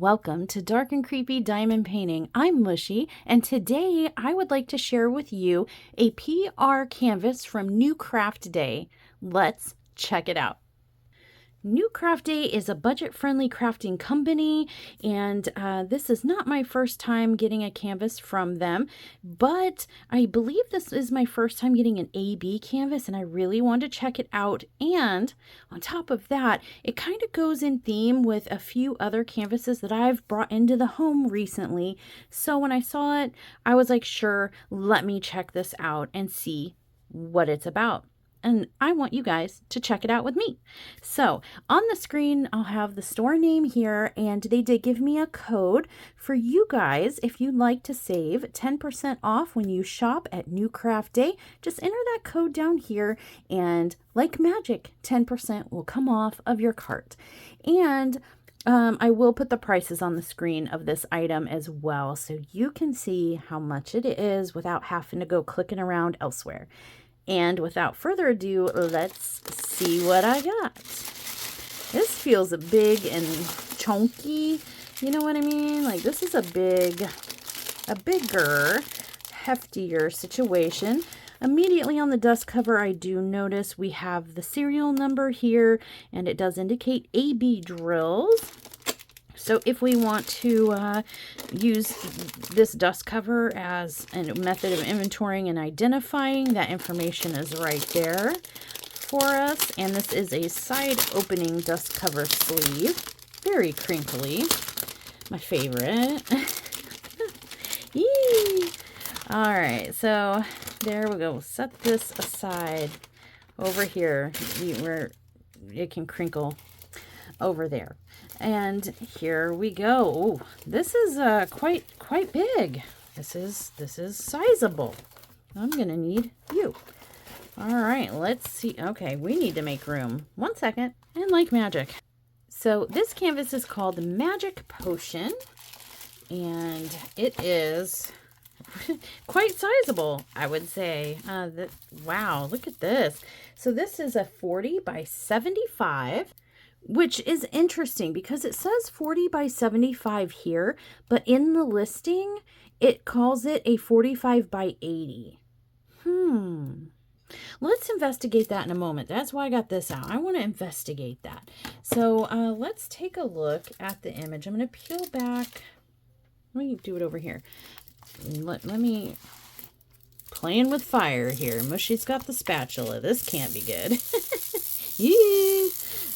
Welcome to Dark and Creepy Diamond Painting. I'm Mushy, and today I would like to share with you a PR canvas from NewCraftDay. Let's check it out. NewCraftDay is a budget-friendly crafting company, and this is not my first time getting a canvas from them, but I believe this is my first time getting an AB canvas, and I really wanted to check it out. And on top of that, it kind of goes in theme with a few other canvases that I've brought into the home recently. So when I saw it, I was like, sure, let me check this out and see what it's about. And I want you guys to check it out with me. So on the screen, I'll have the store name here, and they did give me a code for you guys. If you'd like to save 10% off when you shop at NewCraftDay, just enter that code down here, and like magic, 10% will come off of your cart. And I will put the prices on the screen of this item as well, so you can see how much it is without having to go clicking around elsewhere. And without further ado, let's see what I got. This feels big and chunky. You know what I mean? Like, this is a bigger, heftier situation. Immediately on the dust cover, I do notice we have the serial number here, and it does indicate AB drills. So if we want to use this dust cover as a method of inventorying and identifying, that information is right there for us. And this is a side opening dust cover sleeve. Very crinkly. My favorite. Yee! All right, so there we go. Set this aside over here where it can crinkle over there. And here we go. Ooh, this is quite big. This is sizable. I'm gonna need you. All right, let's see. Okay, we need to make room. 1 second. And like magic. So this canvas is called Magic Potion, and it is quite sizable, I would say. Wow, look at this. So this is a 40 by 75. Which is interesting because it says 40 by 75 here, but in the listing, it calls it a 45 by 80. Let's investigate that in a moment. That's why I got this out. I want to investigate that. So let's take a look at the image. I'm going to peel back. Let me do it over here. Let me... Playing with fire here. Mushy's got the spatula. This can't be good. Yee!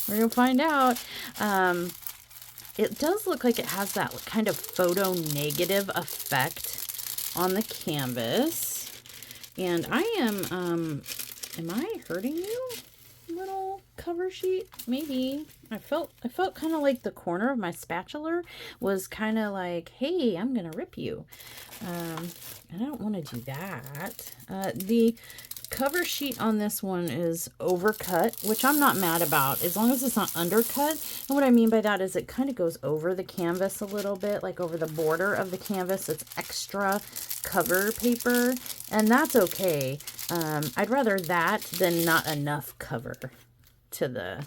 We're going to find out. It does look like it has that kind of photo negative effect on the canvas. And I am I hurting you? Little cover sheet? Maybe. I felt kind of like the corner of my spatula was kind of like, hey, I'm going to rip you. And I don't want to do that. The cover sheet on this one is overcut, which I'm not mad about as long as it's not undercut. And what I mean by that is it kind of goes over the canvas a little bit, like over the border of the canvas. It's extra cover paper, and that's okay. I'd rather that than not enough cover to the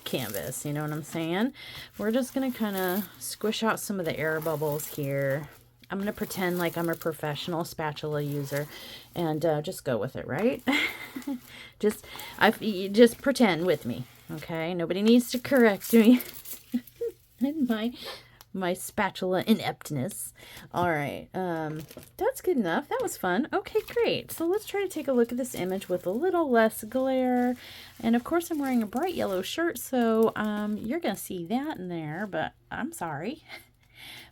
canvas, you know what I'm saying? We're just gonna kind of squish out some of the air bubbles here. I'm going to pretend like I'm a professional spatula user and just go with it, right? just pretend with me, okay? Nobody needs to correct me in my spatula ineptness. All right, that's good enough. That was fun. Okay, great. So let's try to take a look at this image with a little less glare. And of course, I'm wearing a bright yellow shirt, so you're going to see that in there, but I'm sorry.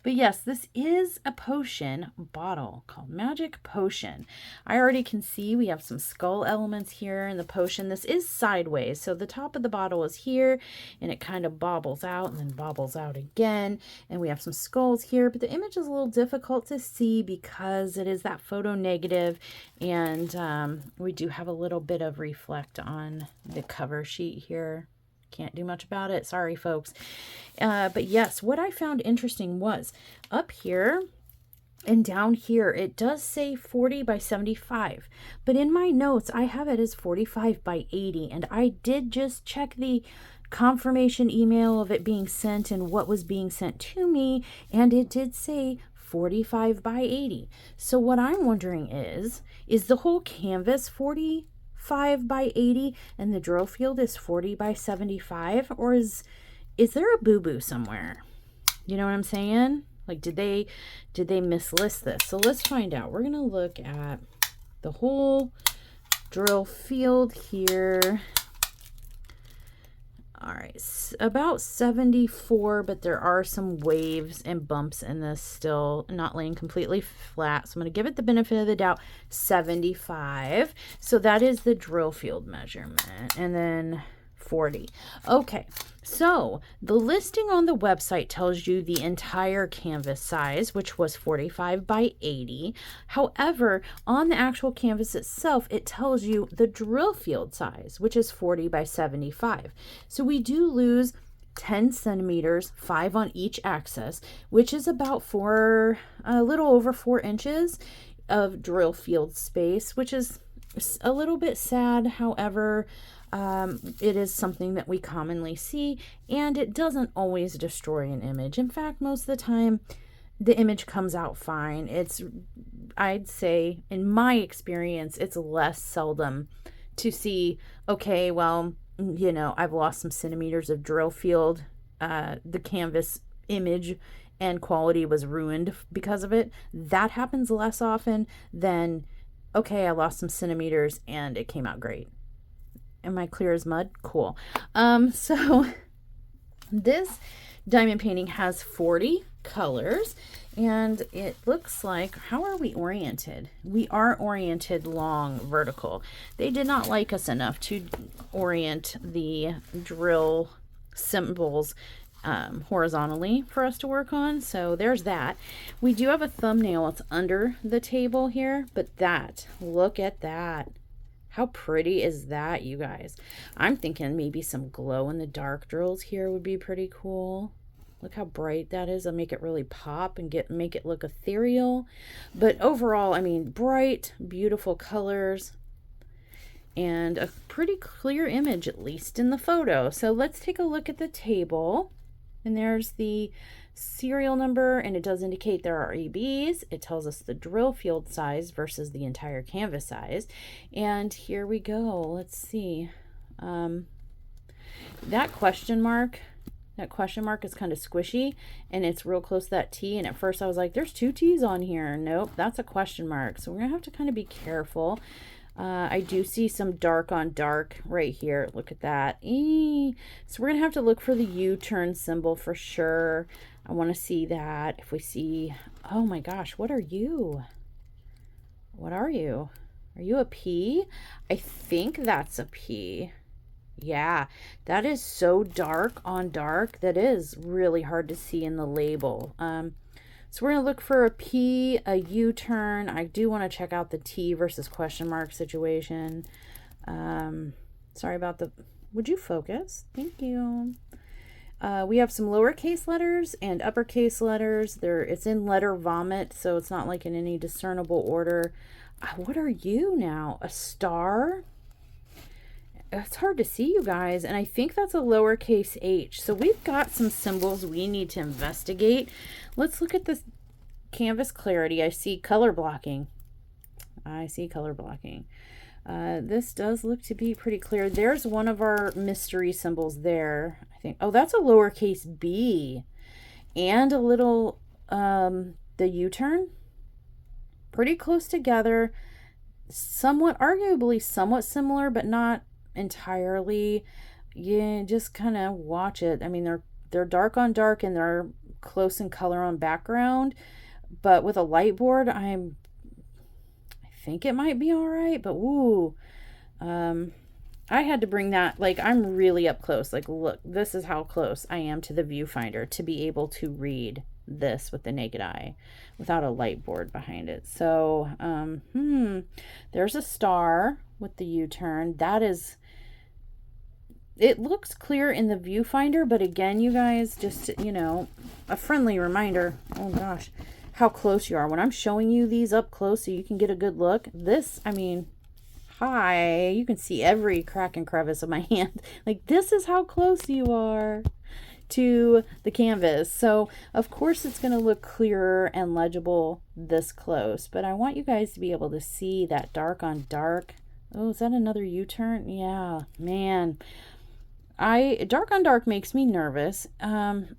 But yes, this is a potion bottle called Magic Potion. I already can see we have some skull elements here in the potion. This is sideways, so the top of the bottle is here, and it kind of bobbles out and then bobbles out again. And we have some skulls here, but the image is a little difficult to see because it is that photo negative, and we do have a little bit of reflect on the cover sheet here. Can't do much about it. Sorry, folks. But yes, what I found interesting was up here and down here, it does say 40 by 75. But in my notes, I have it as 45 by 80. And I did just check the confirmation email of it being sent and what was being sent to me, and it did say 45 by 80. So what I'm wondering is the whole canvas 45 by 80 and the drill field is 40 by 75, or is there a boo-boo somewhere? You know what I'm saying? Like, did they mislist this? So let's find out. We're going to look at the whole drill field here. All right, about 74, but there are some waves and bumps in this, still not laying completely flat. So I'm going to give it the benefit of the doubt, 75. So that is the drill field measurement. And then 40. Okay, so the listing on the website tells you the entire canvas size, which was 45 by 80. However, on the actual canvas itself, it tells you the drill field size, which is 40 by 75. So we do lose 10 centimeters, 5 on each axis, which is about a little over 4 inches of drill field space, which is a little bit sad. However, it is something that we commonly see, and it doesn't always destroy an image. In fact, most of the time, the image comes out fine. I'd say, in my experience, it's less seldom to see, okay, well, you know, I've lost some centimeters of drill field. The canvas image and quality was ruined because of it. That happens less often than, okay, I lost some centimeters and it came out great. Am I clear as mud? Cool. So this diamond painting has 40 colors, and it looks like, how are we oriented? We are oriented long vertical. They did not like us enough to orient the drill symbols horizontally for us to work on. So there's that. We do have a thumbnail. It's under the table here, but look at that. How pretty is that, you guys? I'm thinking maybe some glow in the dark drills here would be pretty cool. Look how bright that is. I'll make it really pop and make it look ethereal. But overall, I mean, bright, beautiful colors and a pretty clear image, at least in the photo. So let's take a look at the table. And there's the serial number, and it does indicate there are ABs. It tells us the drill field size versus the entire canvas size. And here we go. Let's see. That question mark is kind of squishy, and it's real close to that T. And at first I was like, there's 2 T's on here. Nope, that's a question mark. So we're gonna have to kind of be careful. I do see some dark on dark right here. Look at that. So we're gonna have to look for the U-turn symbol for sure. I want to see that. If we see, oh my gosh, what are you? What are you? Are you a P? I think that's a P. Yeah, that is so dark on dark. That is really hard to see in the label. So we're going to look for a P, a U-turn. I do want to check out the T versus question mark situation. Sorry about would you focus? Thank you. We have some lowercase letters and uppercase letters. It's in letter vomit, so it's not like in any discernible order. What are you now? A star? It's hard to see, you guys, and I think that's a lowercase h. So we've got some symbols we need to investigate. Let's look at this canvas clarity. I see color blocking. This does look to be pretty clear. There's one of our mystery symbols there, I think. Oh, that's a lowercase b. And a little, the U-turn. Pretty close together. Arguably somewhat similar, but not entirely. Yeah, just kind of watch it. I mean, they're dark on dark and they're close in color on background, but with a light board, I think it might be all right. But ooh, I had to bring that, like, I'm really up close. Like, look, this is how close I am to the viewfinder to be able to read this with the naked eye without a light board behind it. So there's a star with the U-turn. It looks clear in the viewfinder, but again, you guys, just, you know, a friendly reminder, oh gosh, how close you are. When I'm showing you these up close so you can get a good look, this, I mean, high. You can see every crack and crevice of my hand. Like, this is how close you are to the canvas. So of course it's going to look clearer and legible this close, but I want you guys to be able to see that dark on dark. Oh, is that another U-turn? Yeah, man. Dark on dark makes me nervous.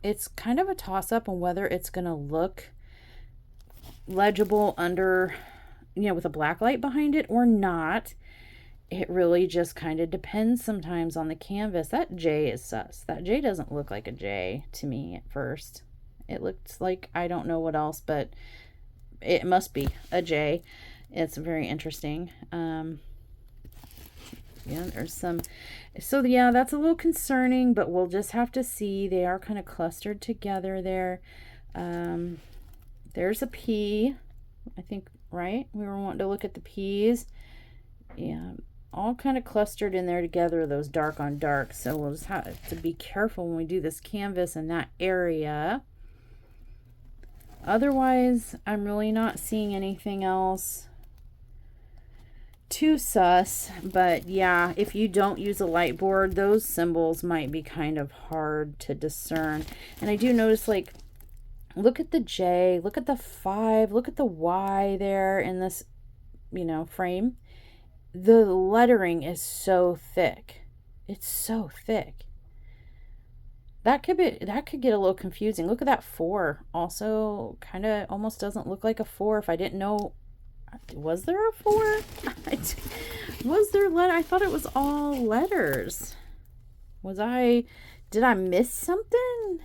It's kind of a toss-up on whether it's going to look legible under, with a black light behind it or not. It really just kind of depends sometimes on the canvas. That J is sus. That J doesn't look like a J to me at first. It looks like, I don't know what else, but it must be a J. It's very interesting. Yeah, there's some. So yeah, that's a little concerning, but we'll just have to see. They are kind of clustered together there. There's a P, I think, right? We were wanting to look at the P's. Yeah, all kind of clustered in there together, those dark on dark. So we'll just have to be careful when we do this canvas in that area. Otherwise, I'm really not seeing anything else too sus. But yeah, if you don't use a light board, those symbols might be kind of hard to discern. And I do notice, like, look at the J, look at the 5, look at the Y there in this, frame. The lettering is so thick. It's so thick. That could get a little confusing. Look at that 4. Also, kind of almost doesn't look like a 4. If I didn't know, was there a 4? Was there letter? I thought it was all letters. Did I miss something?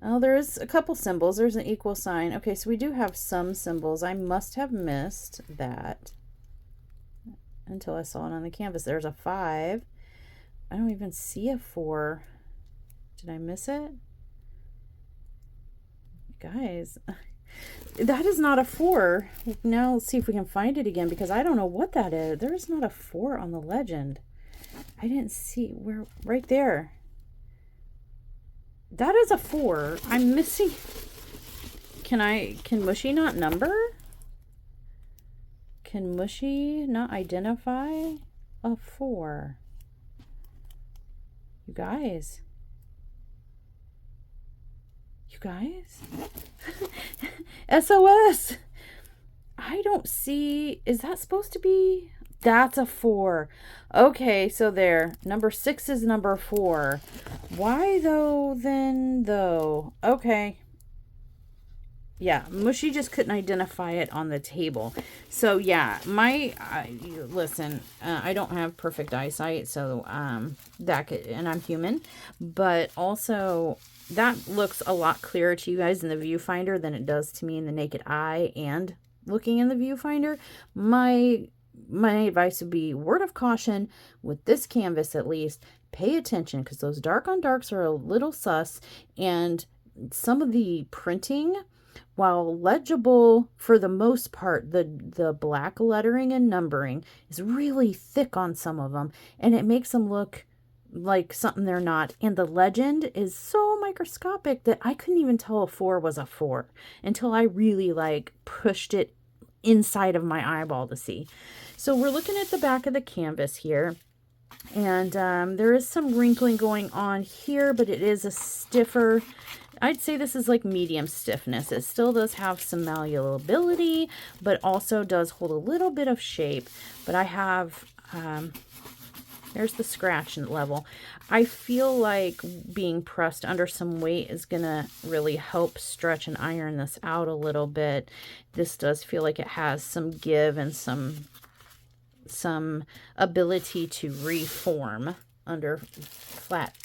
Oh, there's a couple symbols. There's an equal sign. Okay, so we do have some symbols. I must have missed that until I saw it on the canvas. There's a 5. I don't even see a 4. Did I miss it? Guys, that is not a 4. Now let's see if we can find it again, because I don't know what that is. There is not a 4 on the legend. I didn't see where. Right there. That is a 4. I'm missing. Can Mushy not number? Can Mushy not identify a 4? You guys? SOS! I don't see. Is that supposed to be? That's a 4. Okay, so there. Number 6 is number 4. Why though, then, though? Okay. Yeah, Mushy just couldn't identify it on the table. So yeah, listen, I don't have perfect eyesight, so and I'm human, but also that looks a lot clearer to you guys in the viewfinder than it does to me in the naked eye and looking in the viewfinder. My advice would be, word of caution with this canvas, at least pay attention, because those dark on darks are a little sus, and some of the printing, while legible for the most part, the black lettering and numbering is really thick on some of them, and it makes them look like something they're not. And the legend is so microscopic that I couldn't even tell a 4 was a 4 until I really pushed it inside of my eyeball to see. So we're looking at the back of the canvas here, and there is some wrinkling going on here, but it is a stiffer. I'd say this is like medium stiffness. It still does have some malleability, but also does hold a little bit of shape. But I have, there's the scratch level. I feel like being pressed under some weight is going to really help stretch and iron this out a little bit. This does feel like it has some give and some ability to reform under flat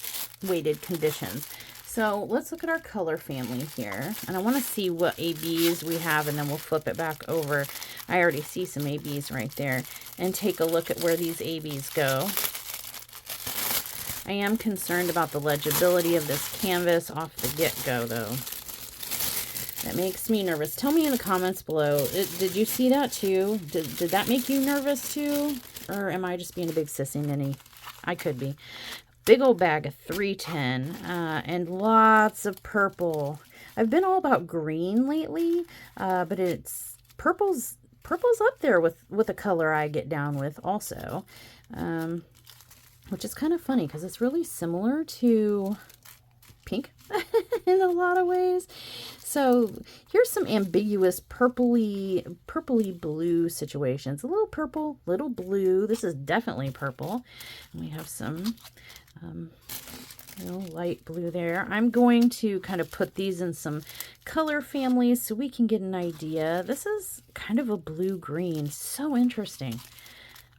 weighted conditions. So let's look at our color family here. And I want to see what ABs we have, and then we'll flip it back over. I already see some ABs right there. And take a look at where these ABs go. I am concerned about the legibility of this canvas off the get-go, though. That makes me nervous. Tell me in the comments below. Did you see that too? Did that make you nervous too? Or am I just being a big sissy ninny? I could be. Big old bag of 310 and lots of purple. I've been all about green lately, but purple's purple's up there with a color I get down with also, which is kind of funny because it's really similar to pink in a lot of ways. So here's some ambiguous purpley blue situations. A little purple, little blue. This is definitely purple. And we have some light blue there. I'm going to kind of put these in some color families so we can get an idea. This is kind of a blue-green. So interesting.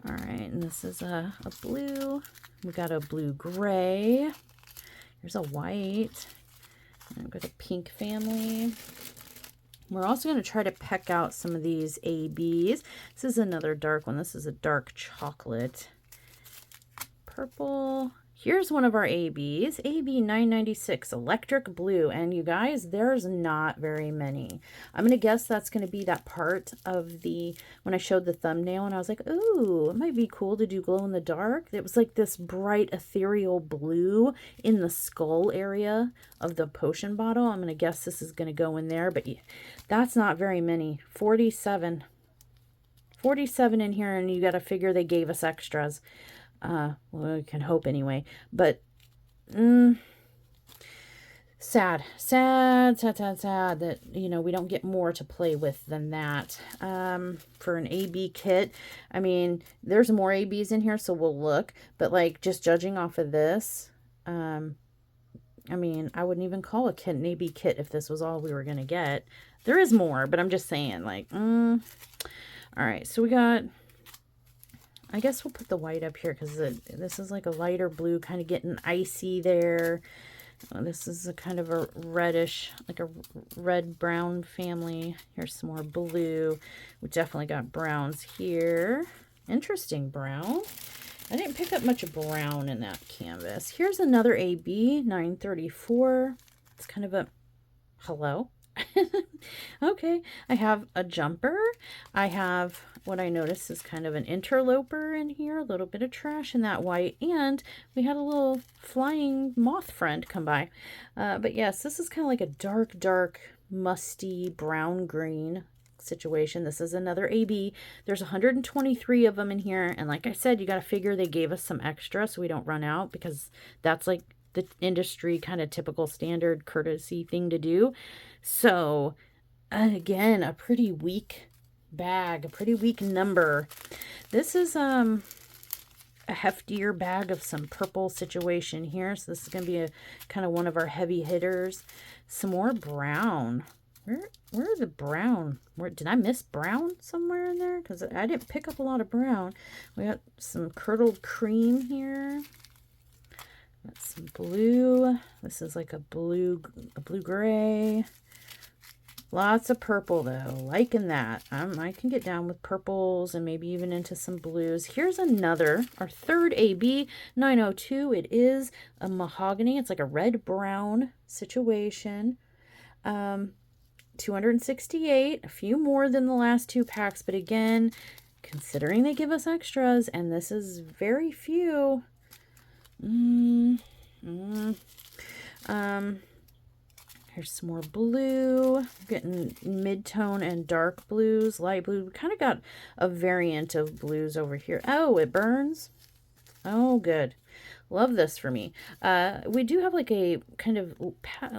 All right, and this is a blue. We got a blue-gray. There's a white. I've got a pink family. We're also going to try to peck out some of these ABs. This is another dark one. This is a dark chocolate. Purple. Here's one of our ABs, AB 996, electric blue. And you guys, there's not very many. I'm going to guess that's going to be that part of the, when I showed the thumbnail and I was like, ooh, it might be cool to do glow in the dark. It was like this bright ethereal blue in the skull area of the potion bottle. I'm going to guess this is going to go in there, but that's not very many. 47 in here, and you got to figure they gave us extras. Well, we can hope anyway, but sad that, you know, we don't get more to play with than that. For an AB kit, I mean, there's more ABs in here, so we'll look, but like just judging off of this, I mean, I wouldn't even call a kit an AB kit if this was all we were going to get. There is more, but I'm just saying, like, all right, so we got, I guess we'll put the white up here because this is like a lighter blue, kind of getting icy there. This is a kind of a reddish, like a red-brown family. Here's some more blue. We definitely got browns here. Interesting brown. I didn't pick up much brown in that canvas. Here's another AB, 934. It's kind of a, hello? Okay, I have a jumper. I have what I noticed is kind of an interloper in here, a little bit of trash in that white, and we had a little flying moth friend come by. But yes, this is kind of like a dark, musty brown-green situation. This is another AB. There's 123 of them in here, and like I said, you got to figure they gave us some extra so we don't run out, because that's like the industry kind of typical standard courtesy thing to do. So again, a pretty weak bag, a pretty weak number. This is a heftier bag of some purple situation here. So this is going to be a kind of one of our heavy hitters. Some more brown. Where are the brown? Where did I miss brown somewhere in there? Because I didn't pick up a lot of brown. We got some curdled cream here. Got some blue. This is like a blue-gray. Lots of purple, though. Liking that. I can get down with purples and maybe even into some blues. Here's another, our third AB, 902. It is a mahogany. It's like a red-brown situation. 268. A few more than the last two packs. But again, considering they give us extras, and this is very few. Here's some more blue. We're getting mid-tone and dark blues, light blue. We kind of got a variant of blues over here. Oh, it burns. Oh, good. Love this for me. We do have like a kind of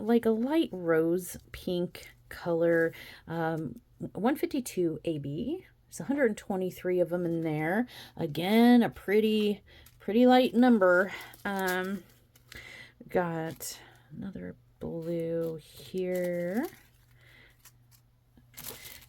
like a light rose pink color. 152 AB. There's 123 of them in there. Again, a pretty light number. Got another blue here.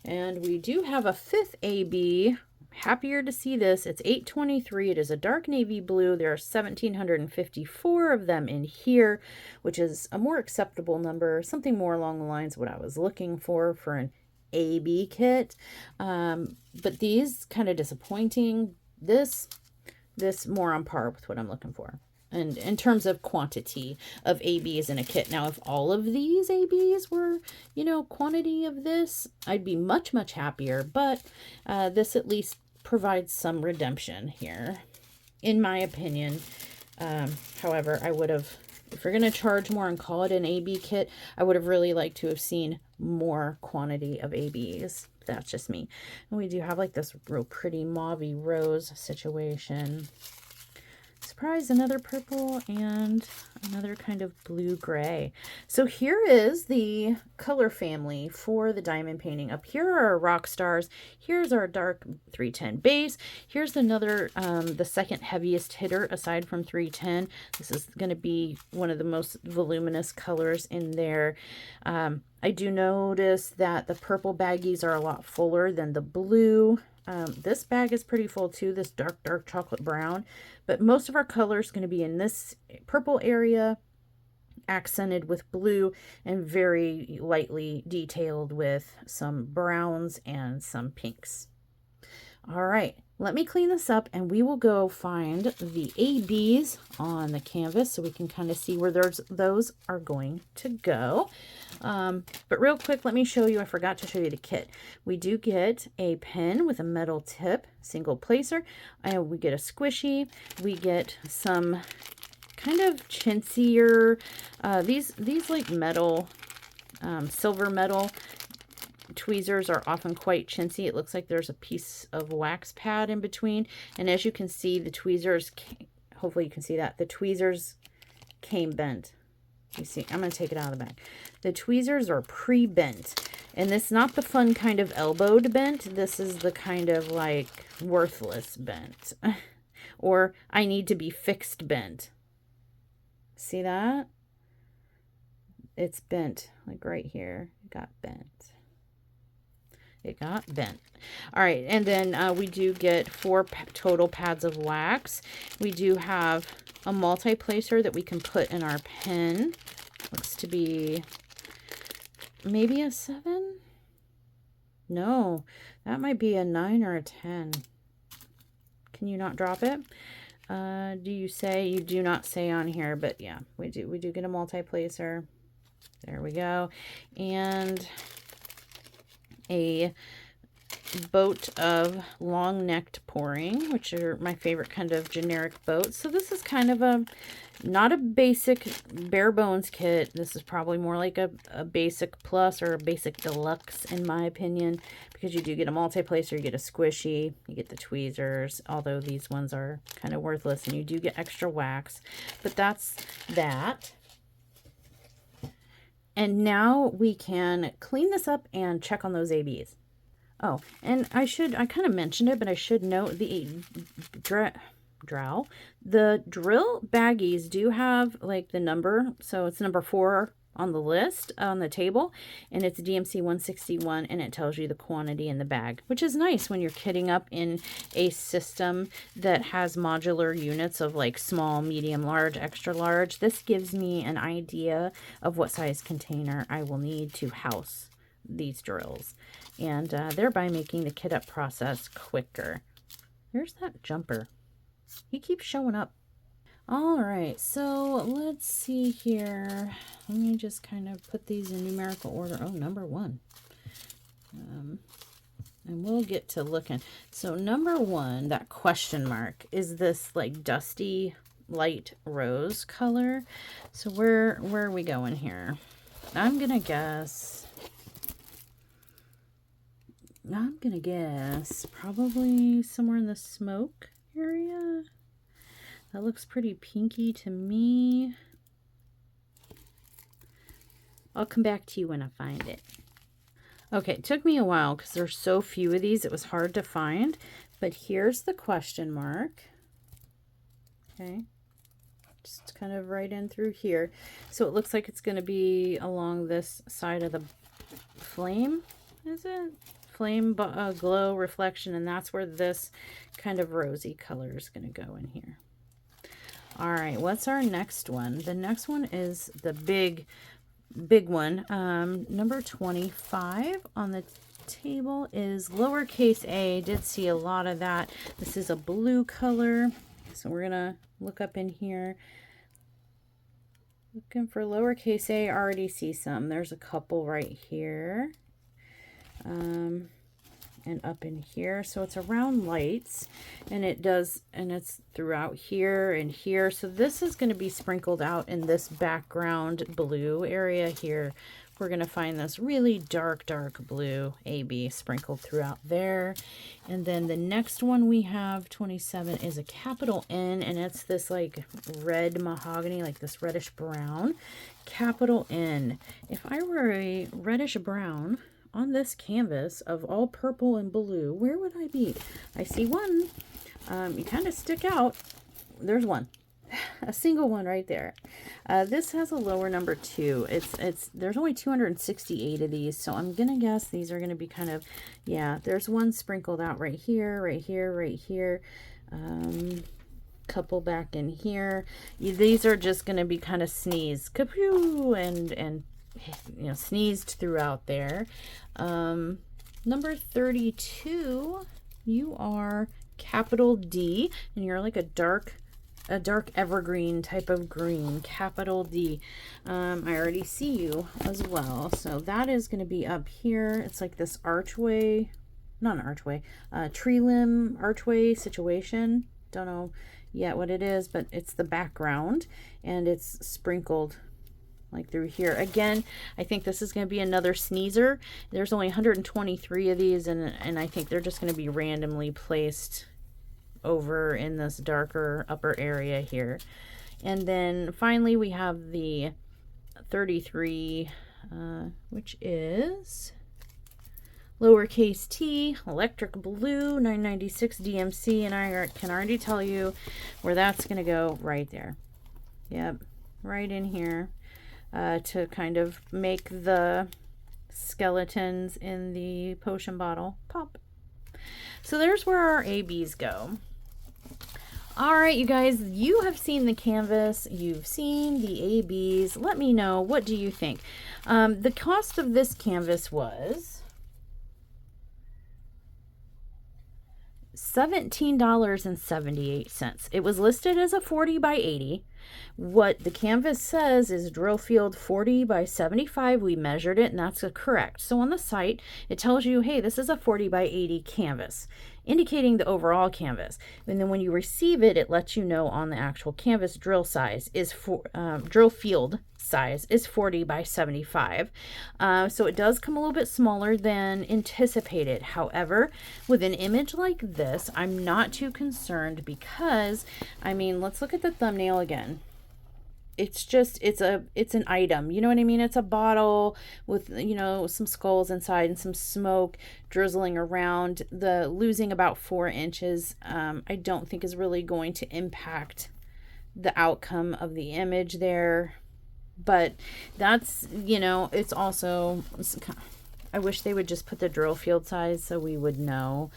And we do have a fifth AB. Happier to see this. It's 823. It is a dark navy blue. There are 1,754 of them in here, which is a more acceptable number, something more along the lines of what I was looking for an AB kit. But these kind of disappointing. This more on par with what I'm looking for. And in terms of quantity of ABs in a kit. Now, if all of these ABs were, you know, quantity of this, I'd be much, much happier. But this at least provides some redemption here, in my opinion. However, I would have, if you're going to charge more and call it an AB kit, I would have really liked to have seen more quantity of ABs. that's just me. And we do have like this real pretty mauvey rose situation. Surprise, another purple and another kind of blue-gray. So here is the color family for the diamond painting. Up here are our rock stars. Here's our dark 310 base. Here's another, the second heaviest hitter aside from 310. This is going to be one of the most voluminous colors in there. I do notice that the purple baggies are a lot fuller than the blue. This bag is pretty full too, this dark chocolate brown, but most of our color is going to be in this purple area, accented with blue and very lightly detailed with some browns and some pinks. All right, let me clean this up and we will go find the ABs on the canvas so we can kind of see where those are going to go. But real quick, let me show you, I forgot to show you the kit. We do get a pen with a metal tip, single placer, and we get a squishy. We get some kind of chintzier, these like metal, silver metal tweezers are often quite chintzy. It looks like there's a piece of wax pad in between. And as you can see, the tweezers, hopefully you can see that, the tweezers came bent. You see, I'm going to take it out of the bag. The tweezers are pre-bent. And this is not the fun kind of elbowed bent. This is the kind of like worthless bent. Or I need to be fixed bent. See that? It's bent, like right here. It got bent. It got bent. All right, and then we do get 4 total pads of wax. We do have a multi-placer that we can put in our pen. Looks to be maybe a 7? No, that might be a 9 or a 10. Can you not drop it? Do you say? You do not say on here, but yeah, we do get a multi-placer. There we go. And a boat of long-necked pouring, which are my favorite kind of generic boats. So this is kind of not a basic bare bones kit. This is probably more like a basic plus or a basic deluxe in my opinion, because you do get a multi-placer, you get a squishy, you get the tweezers, although these ones are kind of worthless, and you do get extra wax. But that's that. And now we can clean this up and check on those ABs. Oh, and I kind of mentioned it, but I should note the the drill baggies do have like the number. So it's number 4 on the list on the table, and it's DMC 161, and it tells you the quantity in the bag, which is nice when you're kitting up in a system that has modular units of like small, medium, large, extra large. This gives me an idea of what size container I will need to house these drills, and thereby making the kit up process quicker. There's that jumper. He keeps showing up. All right, so let's see here. Let me just kind of put these in numerical order. Oh, number 1. And we'll get to looking. So number 1, that question mark, is this like dusty light rose color. So where are we going here? I'm gonna guess probably somewhere in the smoke area. That looks pretty pinky to me. I'll come back to you when I find it. Okay, it took me a while because there's so few of these, it was hard to find. But here's the question mark. Okay, just kind of right in through here. So it looks like it's going to be along this side of the flame, is it? Flame glow reflection, and that's where this kind of rosy color is going to go in here. All right, what's our next one? The next one is the big one. Number 25 on the table is lowercase a. Did see a lot of that. This is a blue color. So we're going to look up in here. Looking for lowercase a. I already see some. There's a couple right here. And up in here. So it's around lights, and it's throughout here and here. So this is going to be sprinkled out in this background blue area here we're going to find this really dark blue AB sprinkled throughout there. And then the next one we have, 27, is a capital N, and it's this like red mahogany, like this reddish brown. Capital N. If I were a reddish brown on this canvas of all purple and blue, where would I be? I see one. You kind of stick out. There's one. A single one right there. This has a lower number 2. There's only 268 of these, so I'm gonna guess these are gonna be kind of, yeah, there's one sprinkled out right here, right here, right here. Couple back in here. These are just gonna be kind of sneezed, kapoo, and you know, sneezed throughout there. Number 32, you are capital D, and you're like a dark evergreen type of green, capital D. I already see you as well. So that is going to be up here. It's like this archway, not an archway, tree limb archway situation. Don't know yet what it is, but it's the background, and it's sprinkled like through here. Again, I think this is going to be another sneezer. There's only 123 of these, and I think they're just going to be randomly placed over in this darker upper area here. And then finally we have the 33, which is lowercase t, electric blue, 996 DMC, and I can already tell you where that's going to go, right there. Yep, right in here, to kind of make the skeletons in the potion bottle pop. So there's where our ABs go. All right, you guys, you have seen the canvas, you've seen the ABs. Let me know, what do you think? The cost of this canvas was $17.78. It was listed as a 40 by 80. What the canvas says is drill field 40 by 75. We measured it, and that's correct. So on the site, it tells you, hey, this is a 40 by 80 canvas, indicating the overall canvas. And then when you receive it, it lets you know on the actual canvas drill size is drill field size is 40 by 75. So it does come a little bit smaller than anticipated. However, with an image like this, I'm not too concerned because, I mean, let's look at the thumbnail again. It's just, it's an item, you know what I mean? It's a bottle with, you know, some skulls inside and some smoke drizzling around. The losing about 4 inches, I don't think is really going to impact the outcome of the image there. But that's, you know, it's also, I wish they would just put the drill field size so we would know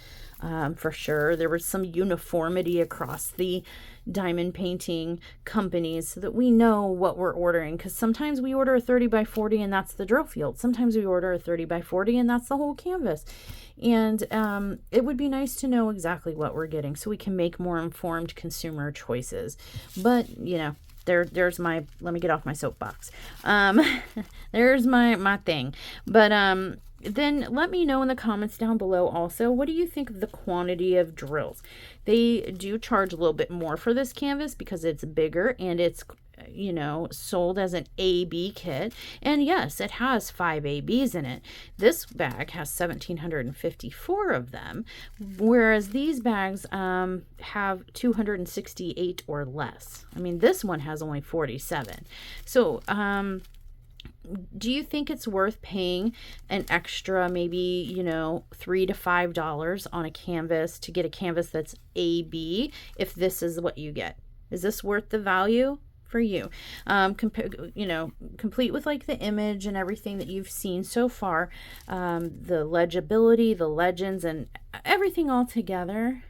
for sure. There was some uniformity across the diamond painting companies so that we know what we're ordering, because sometimes we order a 30 by 40 and that's the drill field. Sometimes we order a 30 by 40 and that's the whole canvas. And it would be nice to know exactly what we're getting so we can make more informed consumer choices. But, you know, there's my, let me get off my soapbox. There's my thing. But then let me know in the comments down below also, what do you think of the quantity of drills? They do charge a little bit more for this canvas because it's bigger and it's, you know, sold as an AB kit. And yes, it has 5 ABs in it. This bag has 1,754 of them, whereas these bags have 268 or less. I mean, this one has only 47. So, do you think it's worth paying an extra, maybe, you know, $3 to $5 on a canvas to get a canvas that's AB if this is what you get? Is this worth the value for you? You know, complete with like the image and everything that you've seen so far, the legibility, the legends, and everything all together.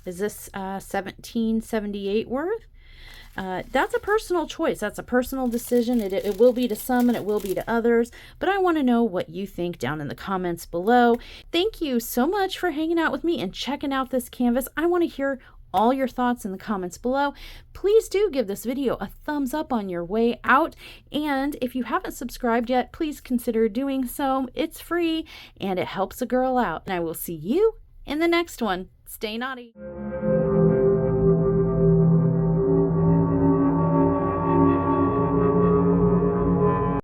Is this $17.78 worth? That's a personal choice. That's a personal decision. It will be to some and it will be to others, but I want to know what you think down in the comments below. Thank you so much for hanging out with me and checking out this canvas. I want to hear all your thoughts in the comments below. Please do give this video a thumbs up on your way out, and if you haven't subscribed yet, please consider doing so. It's free and it helps a girl out, and I will see you in the next one. Stay naughty.